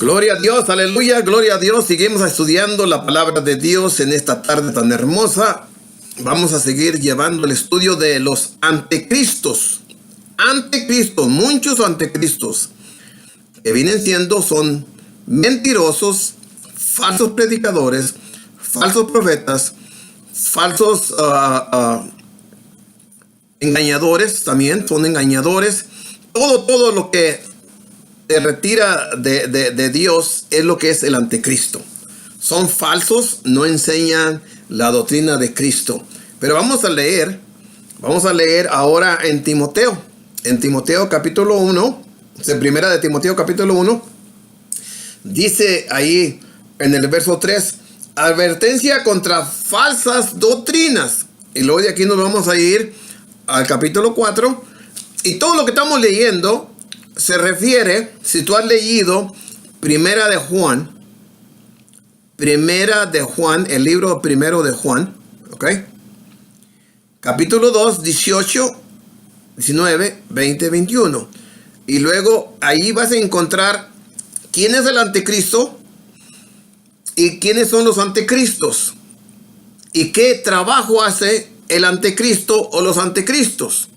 Gloria a Dios, aleluya, gloria a Dios. Seguimos estudiando la palabra de Dios en esta tarde tan hermosa. Vamos a seguir llevando el estudio de los anticristos. Anticristos, muchos anticristos que vienen siendo, son mentirosos, falsos predicadores, falsos profetas, falsos engañadores también, son engañadores. Todo lo que te retira de Dios es lo que es el anticristo. Son falsos, no enseñan la doctrina de Cristo. Pero vamos a leer ahora en Timoteo capítulo 1, en primera de Timoteo capítulo 1, dice ahí en el verso 3, advertencia contra falsas doctrinas. Y luego de aquí nos vamos a ir al capítulo 4, y todo lo que estamos leyendo se refiere, si tú has leído Primera de Juan, el libro primero de Juan, ¿ok? Capítulo 2, 18, 19, 20, 21. Y luego ahí vas a encontrar quién es el anticristo y quiénes son los anticristos. Y qué trabajo hace el anticristo o los anticristos.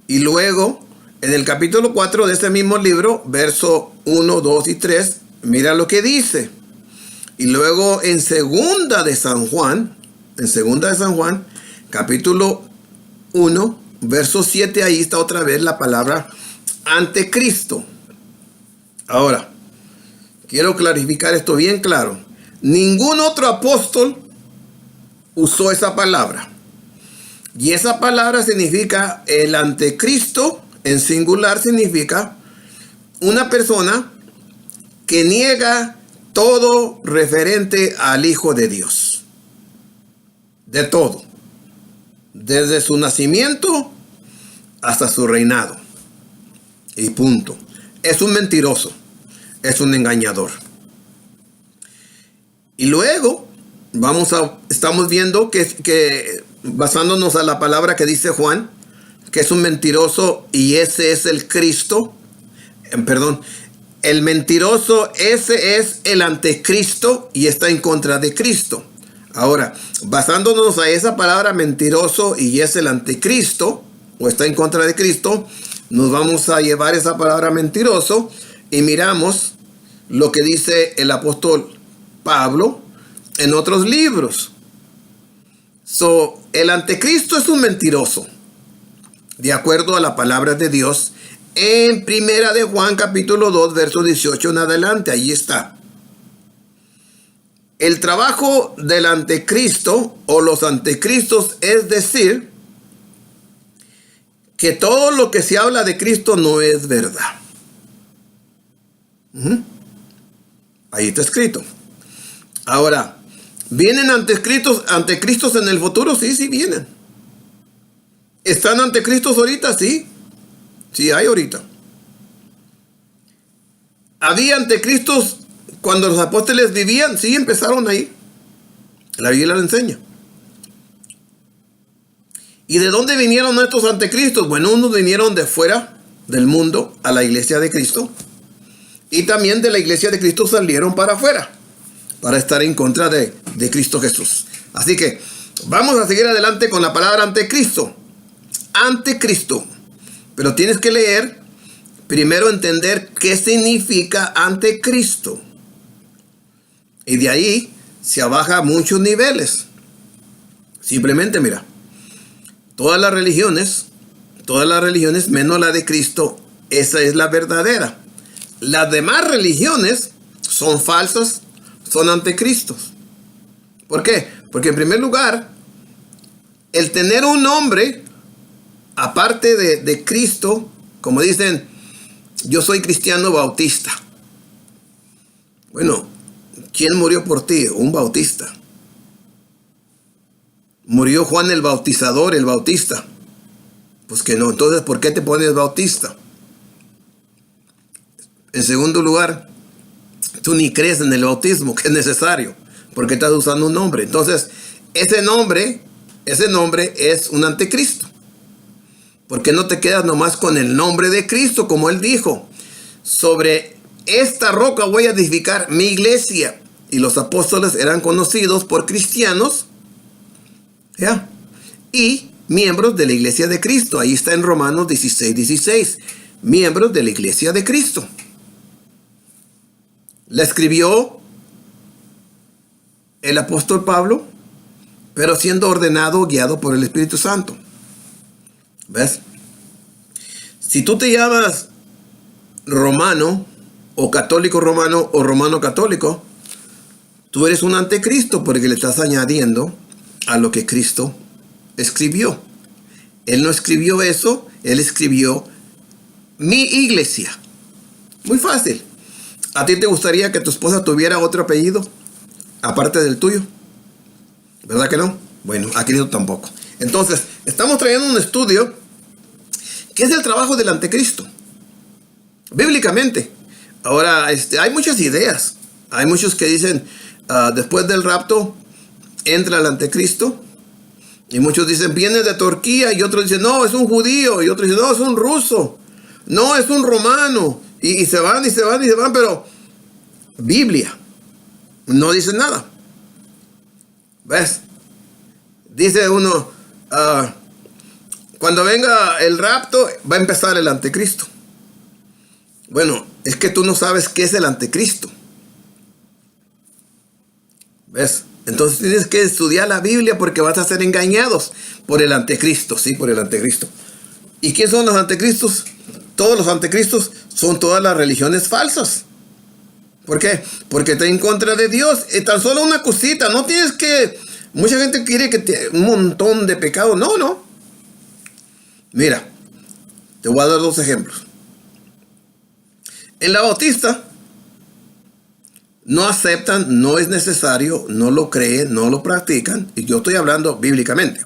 Y luego, en el capítulo 4 de este mismo libro, verso 1, 2 y 3, mira lo que dice. Y luego en segunda de San Juan, capítulo 1, verso 7, ahí está otra vez la palabra anticristo. Ahora, quiero clarificar esto bien claro. Ningún otro apóstol usó esa palabra. Y esa palabra significa el anticristo, en singular significa una persona que niega todo referente al Hijo de Dios. De todo. Desde su nacimiento hasta su reinado. Y punto. Es un mentiroso. Es un engañador. Y luego estamos viendo que basándonos a la palabra que dice Juan, que es un mentiroso y ese es el Cristo. El mentiroso, ese es el anticristo y está en contra de Cristo. Ahora, basándonos a esa palabra mentiroso y es el anticristo o está en contra de Cristo, nos vamos a llevar esa palabra mentiroso y miramos lo que dice el apóstol Pablo en otros libros. El anticristo es un mentiroso, de acuerdo a la palabra de Dios, en primera de Juan capítulo 2, verso 18 en adelante, ahí está. El trabajo del anticristo o los anticristos es decir que todo lo que se habla de Cristo no es verdad. Ahí está escrito. Ahora, ¿vienen anticristos en el futuro? Sí, vienen. ¿Están anticristos ahorita? Sí hay ahorita. ¿Había anticristos cuando los apóstoles vivían? Sí, empezaron ahí. La Biblia lo enseña. ¿Y de dónde vinieron estos anticristos? Bueno, unos vinieron de fuera del mundo a la iglesia de Cristo. Y también de la iglesia de Cristo salieron para afuera, para estar en contra de Cristo Jesús. Así que vamos a seguir adelante con la palabra anticristo. Anticristo. Pero tienes que leer, primero entender qué significa anticristo. Y de ahí se abaja a muchos niveles. Simplemente mira, todas las religiones, menos la de Cristo, esa es la verdadera. Las demás religiones son falsas, son anticristos. ¿Por qué? Porque en primer lugar, el tener un nombre aparte de Cristo, como dicen, yo soy cristiano bautista. Bueno, ¿quién murió por ti? Un bautista. Murió Juan el Bautizador, el bautista. Pues que no, entonces ¿por qué te pones bautista? En segundo lugar, tú ni crees en el bautismo, que es necesario, porque estás usando un nombre. Entonces, ese nombre es un anticristo. ¿Por qué no te quedas nomás con el nombre de Cristo? Como él dijo, sobre esta roca voy a edificar mi iglesia. Y los apóstoles eran conocidos por cristianos, ¿ya? Y miembros de la iglesia de Cristo. Ahí está en Romanos 16:16. Miembros de la iglesia de Cristo. La escribió el apóstol Pablo, pero siendo ordenado, guiado por el Espíritu Santo. ¿Ves? Si tú te llamas romano, o católico romano, o romano católico, tú eres un anticristo porque le estás añadiendo a lo que Cristo escribió. Él no escribió eso, él escribió mi iglesia. Muy fácil. ¿A ti te gustaría que tu esposa tuviera otro apellido aparte del tuyo? ¿Verdad que no? Bueno, a Cristo tampoco. Entonces, estamos trayendo un estudio que es el trabajo del anticristo, bíblicamente. Ahora, hay muchas ideas. Hay muchos que dicen, después del rapto, entra el anticristo. Y muchos dicen, viene de Turquía. Y otros dicen, no, es un judío. Y otros dicen, no, es un ruso. No, es un romano. Y se van, y se van, y se van. Pero Biblia no dice nada. ¿Ves? Dice uno, cuando venga el rapto, va a empezar el anticristo. Bueno, es que tú no sabes qué es el anticristo. ¿Ves? Entonces tienes que estudiar la Biblia porque vas a ser engañados por el anticristo. Sí, por el anticristo. ¿Y quién son los anticristos? Todos los anticristos son todas las religiones falsas. ¿Por qué? Porque está en contra de Dios. Tan solo una cosita. No tienes que... Mucha gente quiere que un montón de pecados. No, no. Mira, te voy a dar dos ejemplos. En la Bautista no aceptan, no es necesario, no lo creen, no lo practican. Y yo estoy hablando bíblicamente.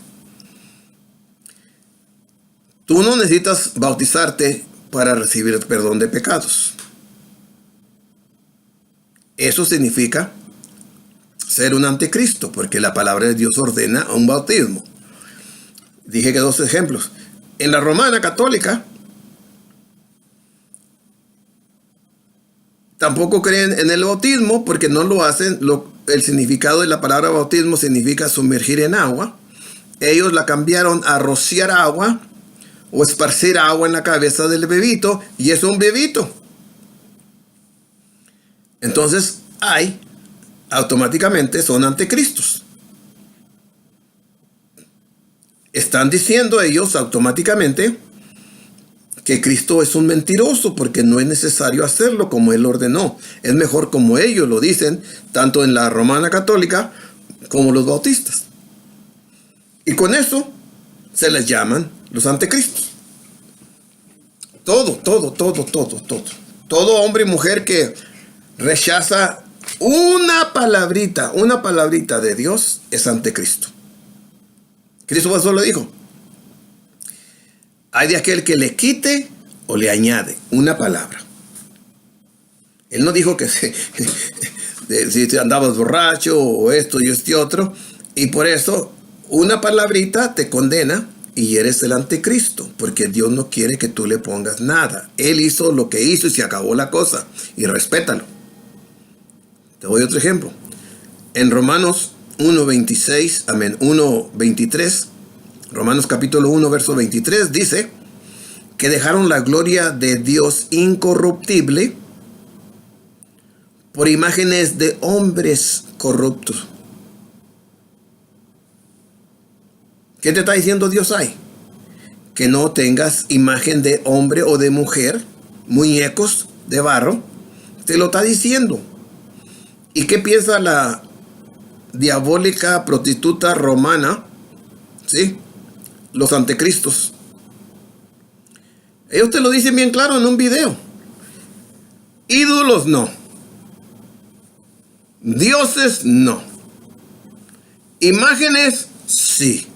Tú no necesitas bautizarte para recibir el perdón de pecados. Eso significa ser un anticristo, porque la palabra de Dios ordena un bautismo. Dije que dos ejemplos. En la romana católica tampoco creen en el bautismo porque no lo hacen. El significado de la palabra bautismo significa sumergir en agua. Ellos la cambiaron a rociar agua o esparcir agua en la cabeza del bebito, y es un bebito. Entonces automáticamente son anticristos. Están diciendo ellos automáticamente que Cristo es un mentiroso porque no es necesario hacerlo como Él ordenó. Es mejor como ellos lo dicen, tanto en la romana católica como los bautistas. Y con eso se les llaman los anticristos. Todo hombre y mujer que rechaza una palabrita de Dios es anticristo. Cristo eso lo dijo. Hay de aquel que le quite o le añade una palabra. Él no dijo que si andabas borracho o esto y este otro, y por eso una palabrita te condena y eres el anticristo, porque Dios no quiere que tú le pongas nada. Él hizo lo que hizo y se acabó la cosa, y respétalo. Te doy otro ejemplo. En Romanos 1:26, amén, 1:23, Romanos capítulo 1, verso 23, dice que dejaron la gloria de Dios incorruptible por imágenes de hombres corruptos. ¿Qué te está diciendo Dios ahí? Que no tengas imagen de hombre o de mujer, muñecos de barro. Te lo está diciendo. ¿Y qué piensa la diabólica prostituta romana? ¿Sí? Los anticristos. Ellos te lo dicen bien claro en un video. Ídolos no. Dioses no. Imágenes sí.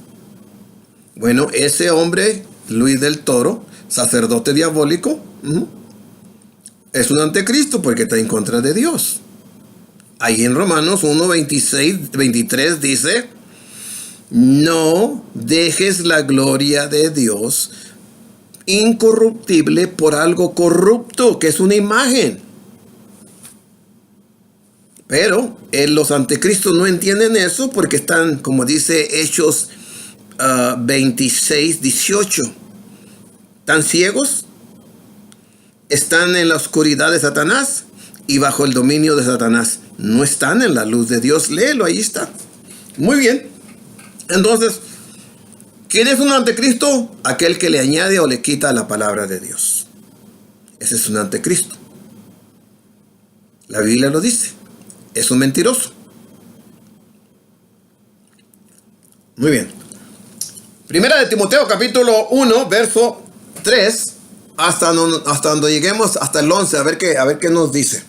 Bueno, ese hombre, Luis del Toro, sacerdote diabólico, es un anticristo porque está en contra de Dios. Ahí en Romanos 1:26-23 dice: no dejes la gloria de Dios incorruptible por algo corrupto, que es una imagen. Pero los anticristos no entienden eso porque están, como dice Hechos 26, 18. Están ciegos, están en la oscuridad de Satanás y bajo el dominio de Satanás. No están en la luz de Dios. Léelo, ahí está. Muy bien. Entonces, ¿quién es un anticristo? Aquel que le añade o le quita la palabra de Dios. Ese es un anticristo. La Biblia lo dice. Es un mentiroso. Muy bien. Primera de Timoteo, capítulo 1, verso 3, hasta donde lleguemos, hasta el 11, a ver qué nos dice.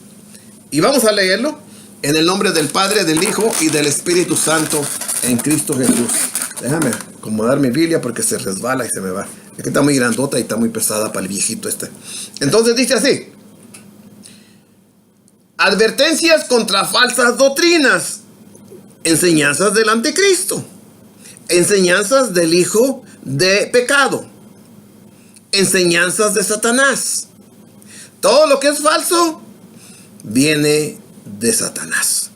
Y vamos a leerlo en el nombre del Padre, del Hijo y del Espíritu Santo en Cristo Jesús. Déjame acomodar mi Biblia porque se resbala y se me va. Es que está muy grandota y está muy pesada para el viejito este. Entonces dice así: advertencias contra falsas doctrinas, enseñanzas del anticristo, enseñanzas del hijo de pecado, enseñanzas de Satanás. Todo lo que es falso viene de Satanás.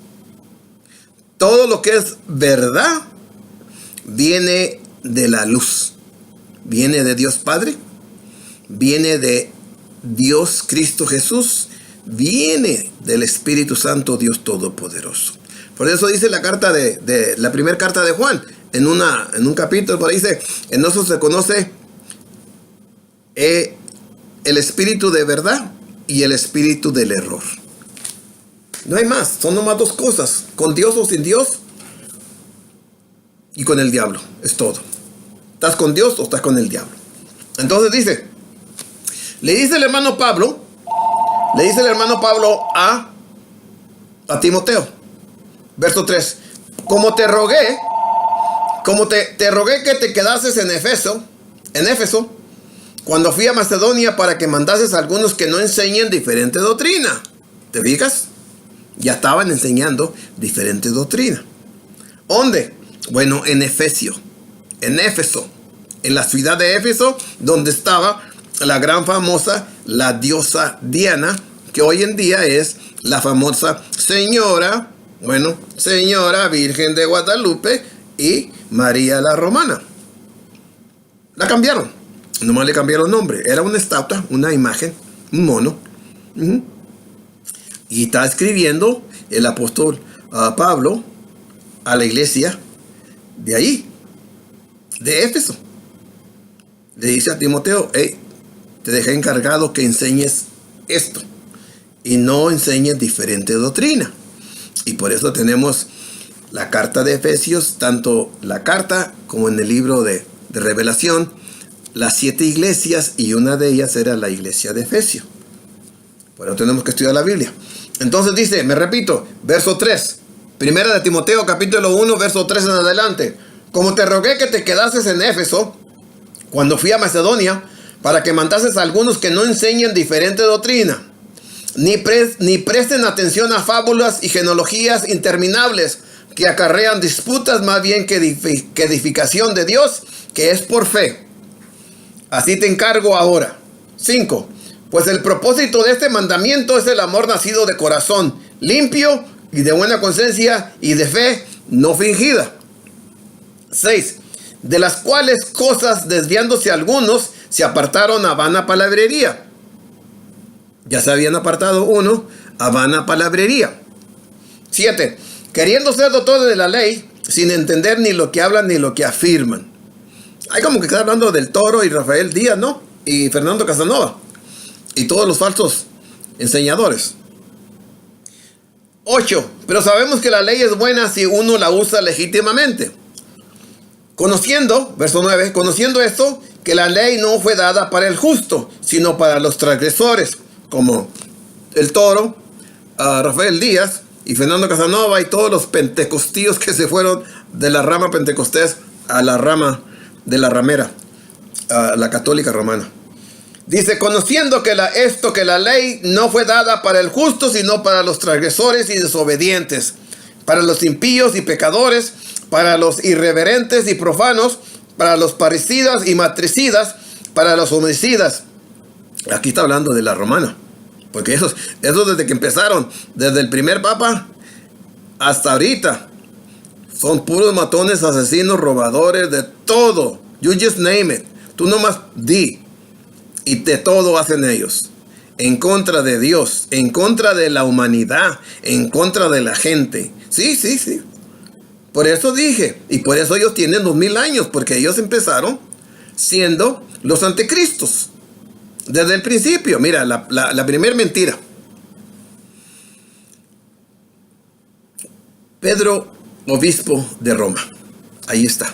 Todo lo que es verdad viene de la luz. Viene de Dios Padre, viene de Dios Cristo Jesús, viene del Espíritu Santo, Dios Todopoderoso. Por eso dice la carta de la primera carta de Juan, en un capítulo, por ahí dice: en eso se conoce el espíritu de verdad y el espíritu del error. No hay más, son nomás dos cosas: con Dios o sin Dios, y con el diablo, es todo. ¿Estás con Dios o estás con el diablo? Entonces le dice el hermano Pablo a Timoteo, verso 3: como te rogué que te quedases en Éfeso, cuando fui a Macedonia, para que mandases a algunos que no enseñen diferente doctrina. ¿Te fijas? Ya estaban enseñando diferente doctrina. ¿Dónde? Bueno, en Éfeso, en la ciudad de Éfeso, donde estaba la gran famosa, la diosa Diana, que hoy en día es la famosa Señora Virgen de Guadalupe y María la Romana. La cambiaron, nomás le cambiaron nombre. Era una estatua, una imagen, un mono. Y está escribiendo el apóstol Pablo a la iglesia de ahí, de Éfeso. Le dice a Timoteo: hey, te dejé encargado que enseñes esto y no enseñes diferente doctrina. Y por eso tenemos la carta de Efesios, tanto la carta como en el libro de Revelación, las 7 iglesias, y una de ellas era la iglesia de Efesios. Por eso tenemos que estudiar la Biblia. Entonces dice, me repito, verso 3, primera de Timoteo capítulo 1, verso 3 en adelante: como te rogué que te quedases en Éfeso cuando fui a Macedonia, para que mandases a algunos que no enseñen diferente doctrina, ni presten atención a fábulas y genealogías interminables que acarrean disputas más bien que edificación de Dios, que es por fe. Así te encargo ahora. 5. Pues el propósito de este mandamiento es el amor nacido de corazón limpio y de buena conciencia y de fe no fingida. 6. De las cuales cosas, desviándose algunos, se apartaron a vana palabrería. Ya se habían apartado uno a vana palabrería. 7. Queriendo ser doctores de la ley, sin entender ni lo que hablan ni lo que afirman. Hay como que está hablando del Toro y Rafael Díaz, ¿no? Y Fernando Casanova. Y todos los falsos enseñadores. 8. Pero sabemos que la ley es buena si uno la usa legítimamente. Conociendo, verso 9, conociendo esto, que la ley no fue dada para el justo, sino para los transgresores, como el Toro, Rafael Díaz y Fernando Casanova y todos los pentecostíos que se fueron de la rama pentecostés a la rama de la ramera, a la católica romana. Dice, conociendo que la ley no fue dada para el justo, sino para los transgresores y desobedientes, para los impíos y pecadores, para los irreverentes y profanos, para los parricidas y matricidas, para los homicidas. Aquí está hablando de la romana, porque esos desde que empezaron, desde el primer papa hasta ahorita son puros matones, asesinos, robadores, de todo. You just name it. Tú nomás di. Y de todo hacen ellos. En contra de Dios, en contra de la humanidad, en contra de la gente. Sí, sí, sí. Por eso dije, y por eso ellos tienen 2000 años, porque ellos empezaron siendo los anticristos. Desde el principio. Mira, la primera mentira. Pedro, obispo de Roma. Ahí está.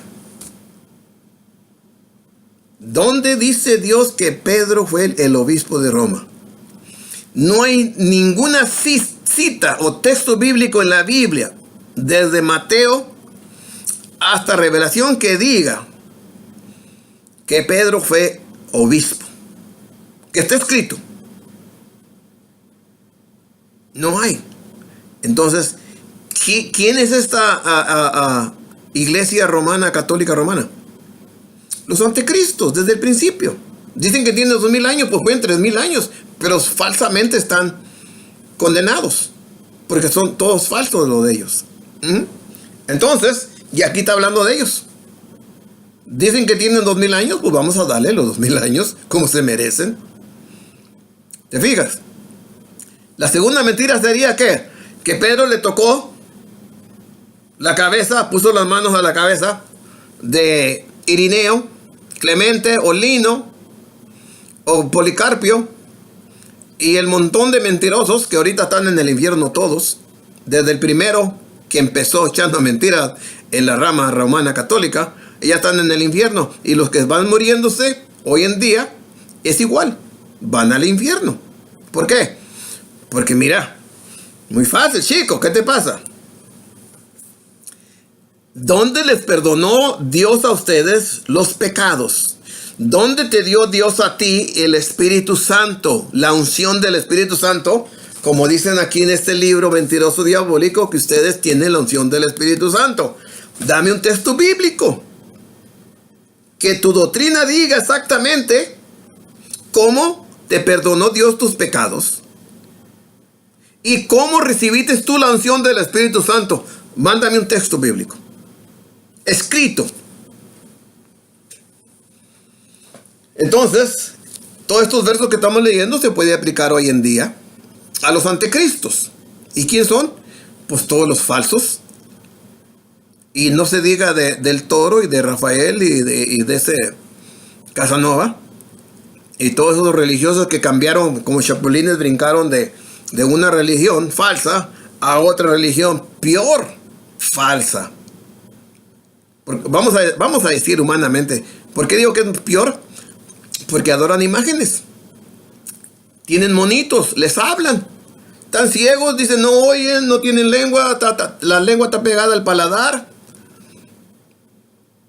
¿Dónde dice Dios que Pedro fue el obispo de Roma? No hay ninguna cita o texto bíblico en la Biblia, desde Mateo hasta Revelación, que diga que Pedro fue obispo. Que está escrito. No hay. Entonces, ¿quién es esta iglesia romana, católica romana? Los anticristos, desde el principio. Dicen que tienen 2000 años, pues pueden 3000 años, pero falsamente están condenados, porque son todos falsos lo de ellos. Entonces, y aquí está hablando de ellos. Dicen que tienen 2000 años, pues vamos a darle los 2000 años como se merecen. ¿Te fijas? La segunda mentira sería que Pedro le tocó la cabeza, puso las manos a la cabeza de Irineo, Clemente o Lino o Policarpio y el montón de mentirosos que ahorita están en el infierno todos, desde el primero que empezó echando mentiras en la rama romana católica, ya están en el infierno, y los que van muriéndose hoy en día es igual, van al infierno. ¿Por qué? Porque mira, muy fácil, chicos, ¿qué te pasa? ¿Dónde les perdonó Dios a ustedes los pecados? ¿Dónde te dio Dios a ti el Espíritu Santo? La unción del Espíritu Santo, como dicen aquí en este libro mentiroso diabólico, que ustedes tienen la unción del Espíritu Santo. Dame un texto bíblico. Que tu doctrina diga exactamente cómo te perdonó Dios tus pecados. ¿Y cómo recibiste tú la unción del Espíritu Santo? Mándame un texto bíblico. Escrito. Entonces, todos estos versos que estamos leyendo se puede aplicar hoy en día a los anticristos. ¿Y quién son? Pues todos los falsos. Y no se diga del Toro y de Rafael y de ese Casanova. Y todos esos religiosos que cambiaron, como chapulines, brincaron de una religión falsa a otra religión peor falsa. Porque vamos a decir humanamente, ¿por qué digo que es peor? Porque adoran imágenes. Tienen monitos, les hablan. Están ciegos, dicen, no oyen, no tienen lengua, la lengua está pegada al paladar.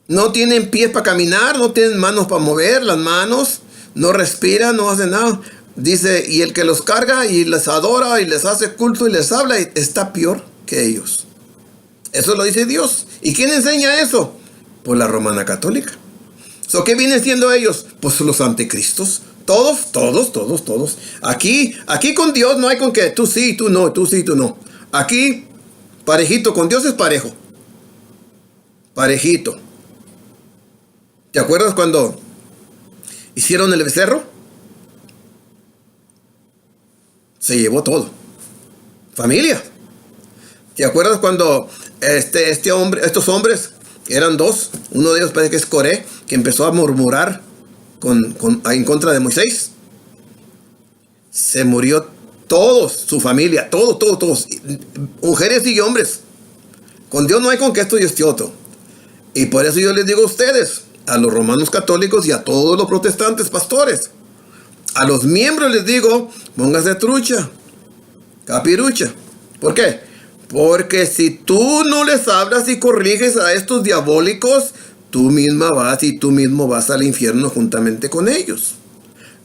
No tienen pies para caminar, no tienen manos para mover las manos, no respiran, no hacen nada. Dice, y el que los carga y les adora y les hace culto y les habla, está peor que ellos. Eso lo dice Dios. ¿Y quién enseña eso? Pues la romana católica. ¿Qué vienen siendo ellos? Pues los anticristos. Todos. Aquí con Dios no hay con que tú sí, tú no, tú sí, tú no. Aquí, parejito, con Dios es parejo. Parejito. ¿Te acuerdas cuando hicieron el becerro? Se llevó todo. Familia. ¿Te acuerdas cuando estos hombres, eran dos, uno de ellos parece que es Coré, que empezó a murmurar en contra de Moisés? Se murió todos, su familia, todos, mujeres y hombres. Con Dios no hay con que esto y este otro. Y por eso yo les digo a ustedes, a los romanos católicos y a todos los protestantes pastores, a los miembros les digo, póngase trucha, capirucha. ¿Por qué? Porque si tú no les hablas y corriges a estos diabólicos, tú misma vas y tú mismo vas al infierno juntamente con ellos.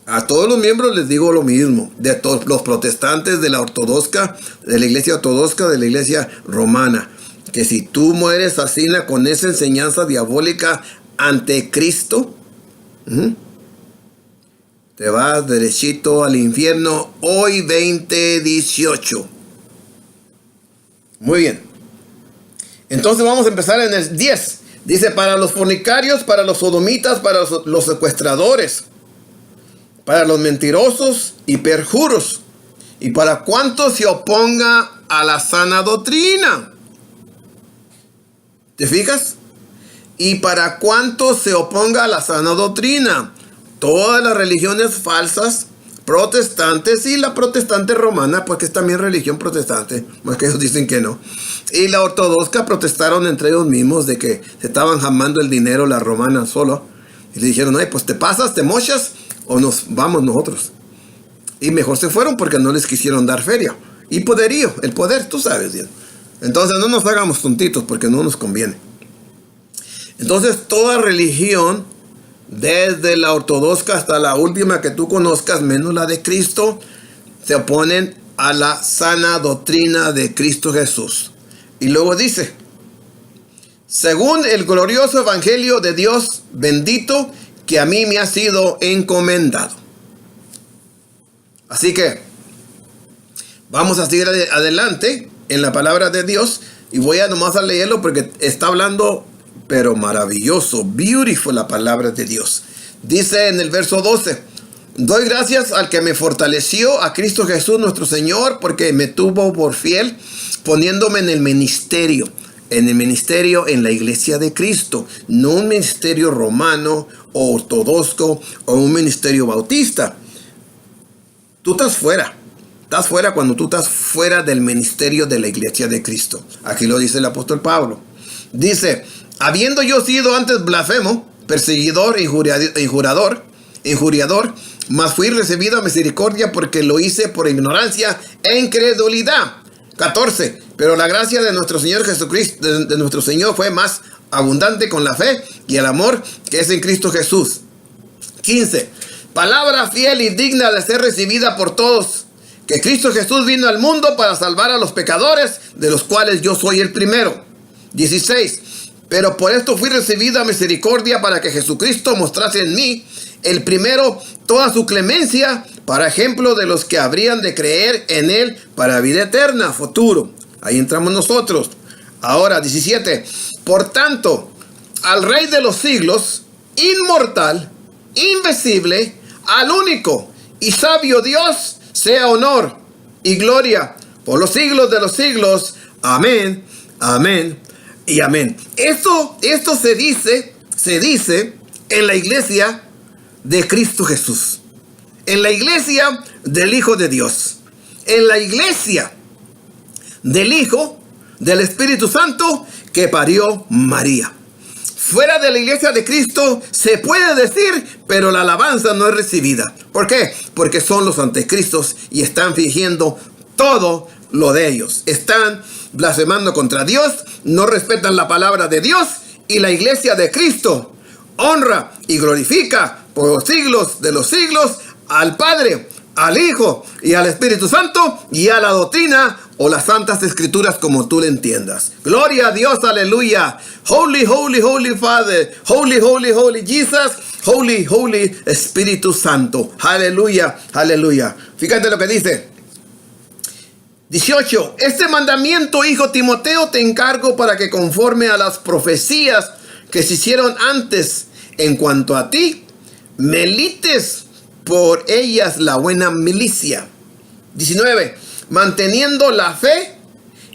A todos los miembros les digo lo mismo, de todos los protestantes, de la ortodoxa, de la iglesia ortodoxa, de la iglesia romana, que si tú mueres así con esa enseñanza diabólica ante Cristo, te vas derechito al infierno hoy 2018. Muy bien. Entonces vamos a empezar en el 10. Dice, para los fornicarios, para los sodomitas, para los secuestradores, para los mentirosos y perjuros, y para cuanto se oponga a la sana doctrina. ¿Te fijas? Y para cuanto se oponga a la sana doctrina. Todas las religiones falsas, protestantes y la protestante romana, porque es también religión protestante, más que ellos dicen que no. Y la ortodoxa protestaron entre ellos mismos de que se estaban jamando el dinero la romana solo. Y le dijeron, pues te pasas, te mochas o nos vamos nosotros. Y mejor se fueron porque no les quisieron dar feria. Y poderío, el poder, tú sabes bien. Entonces no nos hagamos tontitos porque no nos conviene. Entonces toda religión, desde la ortodoxa hasta la última que tú conozcas, menos la de Cristo, se oponen a la sana doctrina de Cristo Jesús. Y luego dice, según el glorioso evangelio de Dios bendito que a mí me ha sido encomendado. Así que vamos a seguir adelante en la palabra de Dios y voy a nomás a leerlo porque está hablando, pero maravilloso, beautiful la palabra de Dios. Dice en el verso 12, doy gracias al que me fortaleció, a Cristo Jesús nuestro Señor, porque me tuvo por fiel, poniéndome en el ministerio, en la iglesia de Cristo, no un ministerio romano o ortodoxo o un ministerio bautista. Tú estás fuera cuando tú estás fuera del ministerio de la iglesia de Cristo. Aquí lo dice el apóstol Pablo. Dice, habiendo yo sido antes blasfemo, perseguidor, injuriador, mas fui recibido a misericordia porque lo hice por ignorancia e incredulidad. 14. Pero la gracia de nuestro Señor Jesucristo, de nuestro Señor, fue más abundante con la fe y el amor que es en Cristo Jesús. 15. Palabra fiel y digna de ser recibida por todos, que Cristo Jesús vino al mundo para salvar a los pecadores, de los cuales yo soy el primero. 16. Pero por esto fui recibido a misericordia para que Jesucristo mostrase en mí, el primero, toda su clemencia, para ejemplo de los que habrían de creer en él para vida eterna, futuro. Ahí entramos nosotros. Ahora, 17. Por tanto, al Rey de los siglos, inmortal, invisible, al único y sabio Dios, sea honor y gloria por los siglos de los siglos. Amén, amén y amén. Esto se dice en la iglesia de Cristo Jesús, en la iglesia del Hijo de Dios, en la iglesia del Hijo del Espíritu Santo que parió María. Fuera de la iglesia de Cristo se puede decir, pero la alabanza no es recibida. ¿Por qué? Porque son los anticristos y están fingiendo todo lo de ellos. Están blasfemando contra Dios, no respetan la palabra de Dios, y la iglesia de Cristo honra y glorifica por los siglos de los siglos al Padre, al Hijo y al Espíritu Santo y a la doctrina o las santas escrituras como tú le entiendas. Gloria a Dios, aleluya. Holy, holy, holy Father. Holy, holy, holy Jesus. Holy, holy Espíritu Santo. Aleluya, aleluya. Fíjate lo que dice. 18. Este mandamiento, hijo Timoteo, te encargo para que conforme a las profecías que se hicieron antes en cuanto a ti, milites por ellas la buena milicia. 19. Manteniendo la fe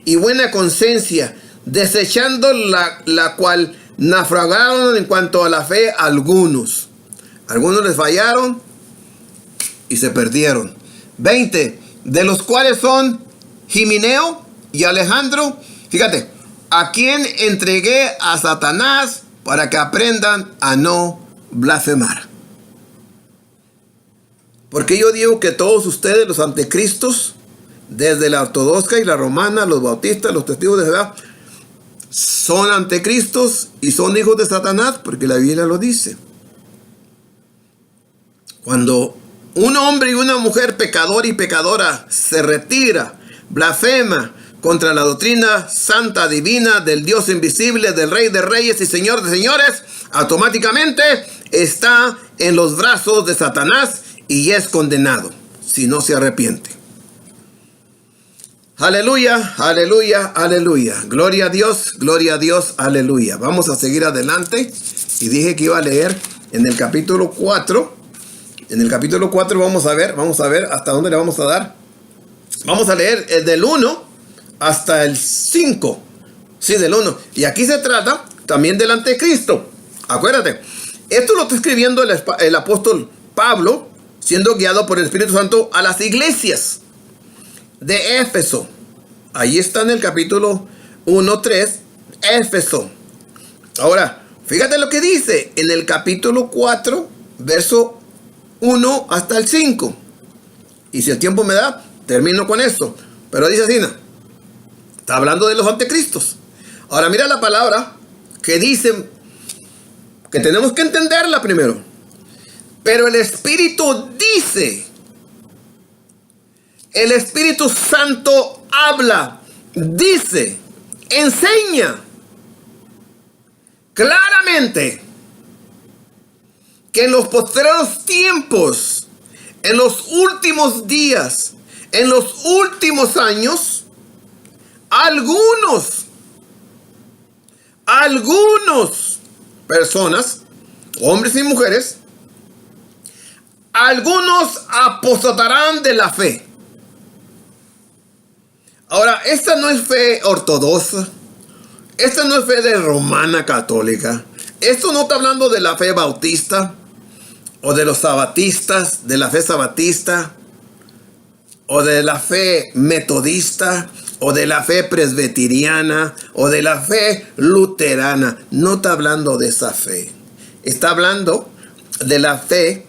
y buena conciencia, desechando la cual naufragaron en cuanto a la fe algunos. Algunos les fallaron y se perdieron. 20. De los cuales son Himeneo y Alejandro, fíjate, a quien entregué a Satanás para que aprendan a no blasfemar. Porque yo digo que todos ustedes, los anticristos, desde la ortodoxa y la romana, los bautistas, los testigos de Jehová, son anticristos y son hijos de Satanás, porque la Biblia lo dice. Cuando un hombre y una mujer pecador y pecadora se retira, blasfema contra la doctrina santa, divina, del Dios invisible, del Rey de Reyes y Señor de Señores, automáticamente está en los brazos de Satanás y es condenado si no se arrepiente. Aleluya, aleluya, aleluya. Gloria a Dios, aleluya. Vamos a seguir adelante. Y dije que iba a leer en el capítulo 4. En el capítulo 4 vamos a ver hasta dónde le vamos a dar. Vamos a leer del 1 hasta el 5. Sí, del 1. Y aquí se trata también del anticristo. Acuérdate, esto lo está escribiendo el apóstol Pablo, siendo guiado por el Espíritu Santo a las iglesias de Éfeso. Ahí está en el capítulo 1:3, Éfeso. Ahora, fíjate lo que dice en el capítulo 4, verso 1 hasta el 5. Y si el tiempo me da, termino con esto. Pero dice así, ¿no? Está hablando de los anticristos. Ahora mira la palabra que dice, que tenemos que entenderla primero. Pero el Espíritu dice, el Espíritu Santo habla, dice, enseña claramente que en los postreros tiempos, en los últimos días, en los últimos años, algunos personas, hombres y mujeres, algunos apostatarán de la fe. Ahora, esta no es fe ortodoxa, esta no es fe de romana católica, esto no está hablando de la fe bautista, o de los sabatistas, de la fe sabatista, o de la fe metodista, o de la fe presbiteriana, o de la fe luterana. No está hablando de esa fe. Está hablando de la fe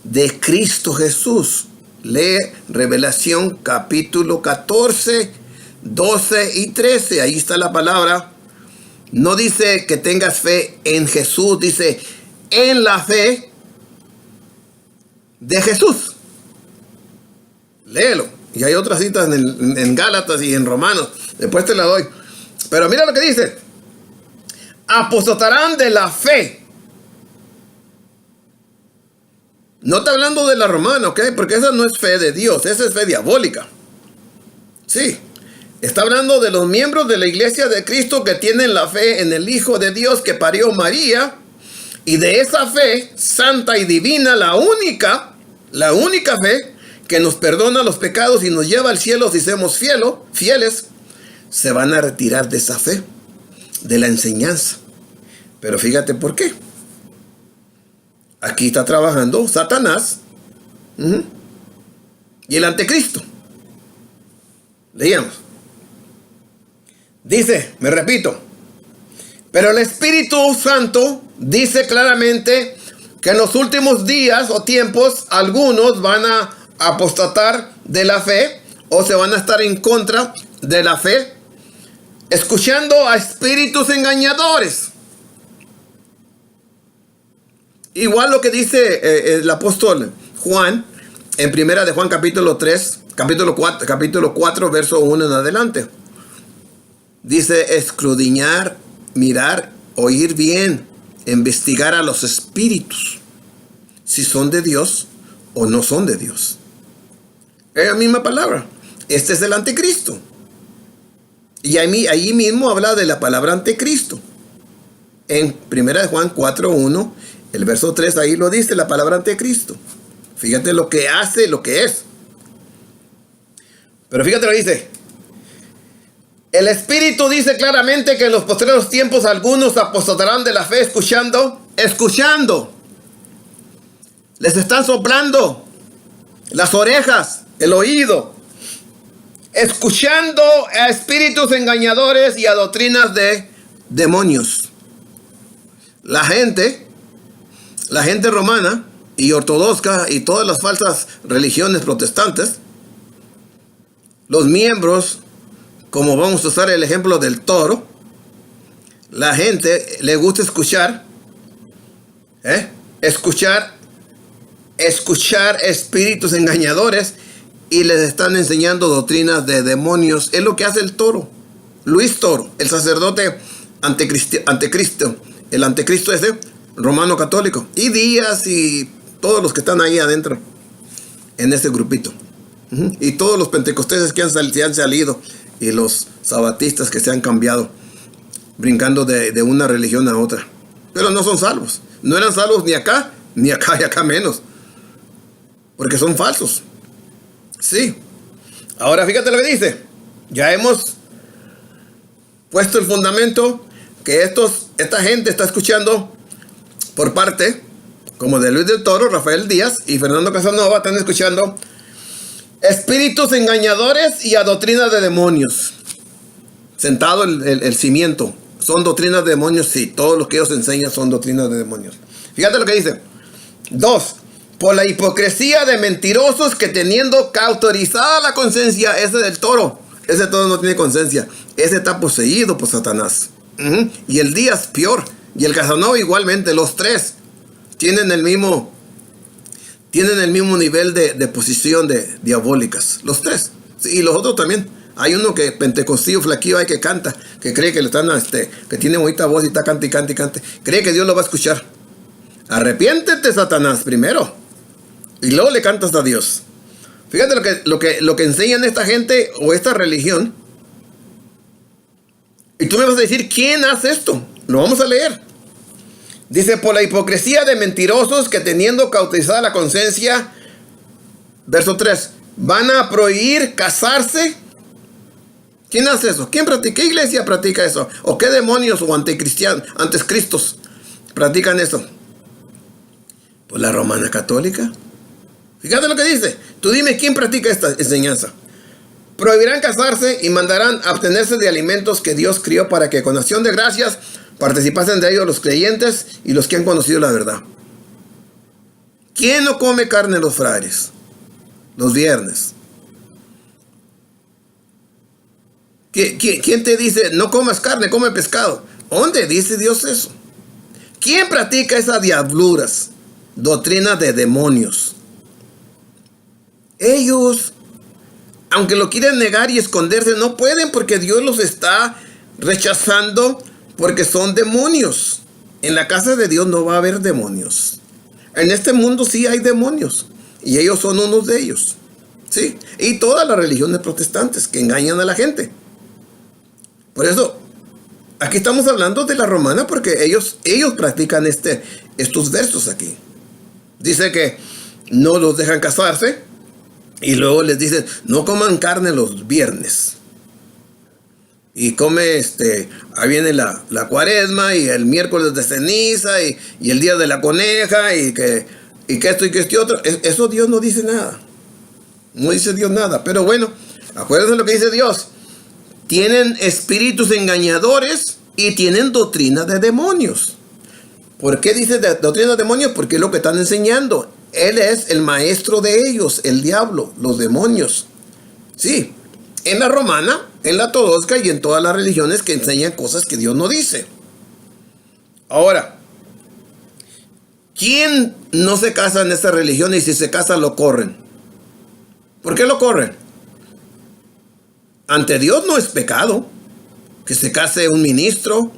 de Cristo Jesús. Lee Revelación capítulo 14, 12 y 13. Ahí está la palabra. No dice que tengas fe en Jesús, dice en la fe de Jesús. Léelo. Y hay otras citas en Gálatas y en Romanos. Después te la doy. Pero mira lo que dice. Apostatarán de la fe. No está hablando de la romana, ¿ok? Porque esa no es fe de Dios. Esa es fe diabólica. Sí. Está hablando de los miembros de la iglesia de Cristo que tienen la fe en el Hijo de Dios que parió María. Y de esa fe santa y divina, la única fe que nos perdona los pecados y nos lleva al cielo si somos fieles, se van a retirar de esa fe, de la enseñanza. Pero fíjate por qué. Aquí está trabajando Satanás y el anticristo. Leíamos. Dice, me repito, pero el Espíritu Santo dice claramente que en los últimos días o tiempos algunos van a apostatar de la fe o se van a estar en contra de la fe, escuchando a espíritus engañadores. Igual lo que dice el apóstol Juan en primera de Juan capítulo 4 verso 1 en adelante. Dice escudriñar, mirar, oír bien, investigar a los espíritus, si son de Dios o no son de Dios. Es la misma palabra. Este es el anticristo. Y ahí mismo habla de la palabra anticristo. En 1 Juan 4:1, el verso 3, ahí lo dice la palabra anticristo. Fíjate lo que hace, lo que es. Pero fíjate lo que dice. El Espíritu dice claramente que en los postreros tiempos algunos apostatarán de la fe escuchando. Les están soplando las orejas, el oído, escuchando a espíritus engañadores y a doctrinas de demonios. La gente romana y ortodoxa y todas las falsas religiones protestantes, los miembros, como vamos a usar el ejemplo del toro, la gente le gusta escuchar espíritus engañadores y les están enseñando doctrinas de demonios. Es lo que hace el toro, Luis Toro, el sacerdote anticristo, el anticristo ese romano católico, y Díaz y todos los que están ahí adentro en ese grupito. Y todos los pentecosteses que se han salido y los sabatistas que se han cambiado, brincando de una religión a otra. Pero no son salvos. No eran salvos ni acá y acá menos. Porque son falsos. Sí. Ahora fíjate lo que dice. Ya hemos puesto el fundamento que esta gente está escuchando por parte, como de Luis del Toro, Rafael Díaz y Fernando Casanova, están escuchando espíritus engañadores y a doctrina de demonios. Sentado el cimiento. ¿Son doctrinas de demonios? Sí, todo lo que ellos enseñan son doctrinas de demonios. Fíjate lo que dice. 2. Por la hipocresía de mentirosos que teniendo cauterizada la conciencia, ese del Toro, ese Toro no tiene conciencia, ese está poseído por Satanás. Y el Díaz peor, y el Casanova igualmente, los tres tienen el mismo nivel de posición de diabólicas, los tres. Sí, y los otros también. Hay uno que pentecostillo flaquillo, hay que canta, que cree que le están, que tiene bonita voz y está cante y cante y cante. Cree que Dios lo va a escuchar. Arrepiéntete, Satanás, primero. Y luego le cantas a Dios. Fíjate lo que enseñan esta gente o esta religión. Y tú me vas a decir, ¿quién hace esto? Lo vamos a leer. Dice, por la hipocresía de mentirosos que teniendo cauterizada la conciencia, verso 3, van a prohibir casarse. ¿Quién hace eso? ¿Quién practica? ¿Qué iglesia practica eso? ¿O qué demonios o anticristos practican eso? Pues la Romana Católica. Fíjate lo que dice. Tú dime quién practica esta enseñanza. Prohibirán casarse y mandarán abstenerse de alimentos que Dios crió para que con acción de gracias participasen de ellos los creyentes y los que han conocido la verdad. ¿Quién no come carne los frailes? Los viernes. ¿Quién te dice no comas carne, come pescado? ¿Dónde dice Dios eso? ¿Quién practica esas diabluras? Doctrinas de demonios. Ellos, aunque lo quieren negar y esconderse, no pueden porque Dios los está rechazando porque son demonios. En la casa de Dios no va a haber demonios. En este mundo sí hay demonios y ellos son unos de ellos. ¿Sí? Y todas las religiones protestantes que engañan a la gente. Por eso, aquí estamos hablando de la romana porque ellos practican estos versos aquí. Dice que no los dejan casarse y luego les dicen no coman carne los viernes. Y come, ahí viene la cuaresma y el miércoles de ceniza y el día de la coneja y que esto y que este otro. Eso Dios no dice nada. No dice Dios nada. Pero bueno, acuérdense lo que dice Dios. Tienen espíritus engañadores y tienen doctrina de demonios. ¿Por qué dice doctrina de demonios? Porque es lo que están enseñando. Él es el maestro de ellos, el diablo, los demonios. Sí, en la romana, en la ortodoxa y en todas las religiones que enseñan cosas que Dios no dice. Ahora, ¿quién no se casa en esta religión y si se casa lo corren? ¿Por qué lo corren? Ante Dios no es pecado que se case un ministro,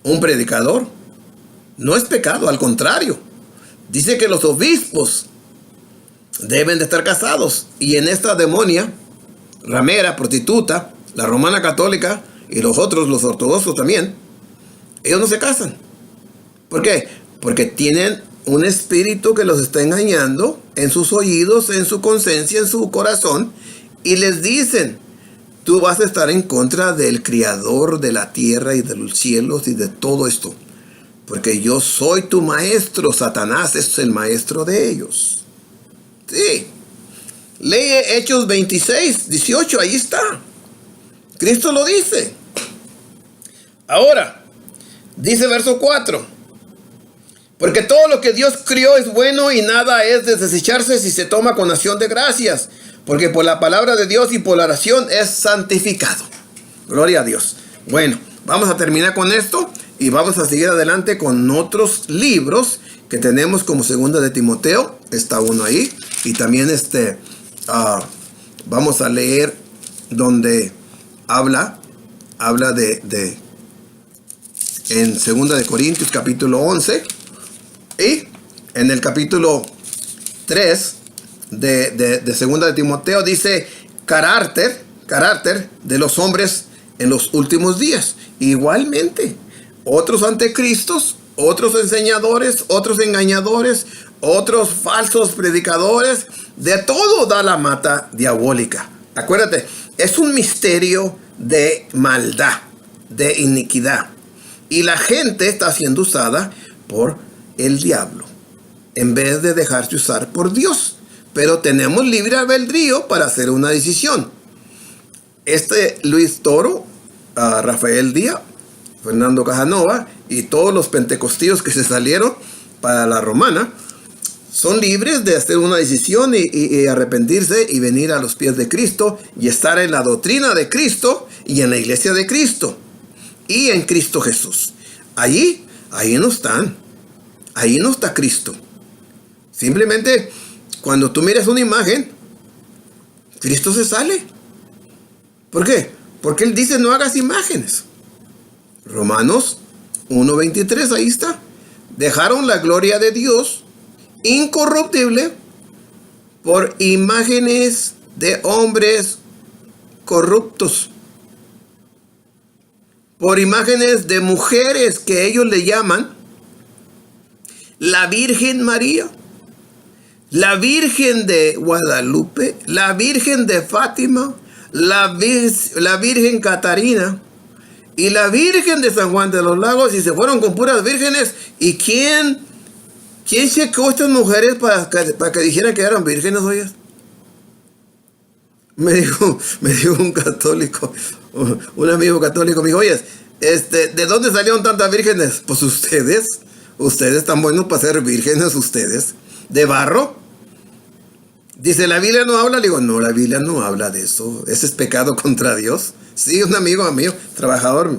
un predicador. No es pecado, al contrario. Dice que los obispos deben de estar casados. Y en esta demonia, ramera, prostituta, la romana católica y los otros, los ortodoxos también, ellos no se casan. ¿Por qué? Porque tienen un espíritu que los está engañando en sus oídos, en su conciencia, en su corazón. Y les dicen, tú vas a estar en contra del Creador de la tierra y de los cielos y de todo esto. Porque yo soy tu maestro. Satanás es el maestro de ellos. Sí. Lee Hechos 26, 18. Ahí está. Cristo lo dice. Ahora, dice verso 4. Porque todo lo que Dios crió es bueno y nada es de desecharse si se toma con acción de gracias. Porque por la palabra de Dios y por la oración es santificado. Gloria a Dios. Bueno, vamos a terminar con esto. Y vamos a seguir adelante con otros libros que tenemos como Segunda de Timoteo. Está uno ahí. Y también vamos a leer donde habla en Segunda de Corintios capítulo 11. Y en el capítulo 3 de segunda de Timoteo dice carácter de los hombres en los últimos días. Igualmente, otros anticristos, otros enseñadores, otros engañadores, otros falsos predicadores, de todo da la mata diabólica. Acuérdate, es un misterio de maldad, de iniquidad. Y la gente está siendo usada por el diablo, en vez de dejarse usar por Dios. Pero tenemos libre albedrío para hacer una decisión. Luis Toro, Rafael Díaz, Fernando Casanova y todos los pentecostíos que se salieron para la romana, son libres de hacer una decisión y arrepentirse y venir a los pies de Cristo y estar en la doctrina de Cristo y en la iglesia de Cristo y en Cristo Jesús. Ahí no están. Ahí no está Cristo. Simplemente cuando tú miras una imagen, Cristo se sale. ¿Por qué? Porque Él dice no hagas imágenes. Romanos 1:23, ahí está. Dejaron la gloria de Dios incorruptible por imágenes de hombres corruptos, por imágenes de mujeres que ellos le llaman la Virgen María, la Virgen de Guadalupe, la Virgen de Fátima, la Virgen Catarina y la Virgen de San Juan de los Lagos, y se fueron con puras vírgenes. ¿Y quién checó a estas mujeres para que dijeran que eran vírgenes, oyes? Me dijo un católico, un amigo católico, me dijo, oyes, ¿de dónde salieron tantas vírgenes? Pues ustedes tan buenos para ser vírgenes, ustedes, de barro. Dice, ¿la Biblia no habla? Le digo, no, la Biblia no habla de eso. Ese es pecado contra Dios. Sí, un amigo mío, trabajador,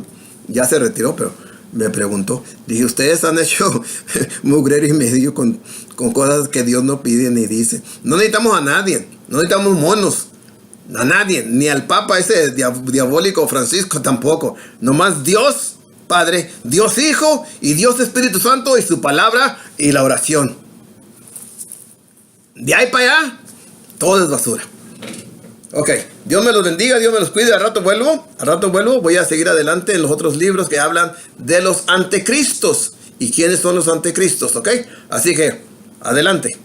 ya se retiró, pero me preguntó. Dije, ustedes han hecho mugrero y medio con cosas que Dios no pide ni dice. No necesitamos a nadie, no necesitamos monos, a nadie, ni al Papa ese diabólico Francisco tampoco. Nomás Dios Padre, Dios Hijo y Dios Espíritu Santo y su palabra y la oración. De ahí para allá, todo es basura. Ok, Dios me los bendiga, Dios me los cuide. Al rato vuelvo, voy a seguir adelante en los otros libros que hablan de los anticristos y quiénes son los anticristos, ok. Así que, adelante.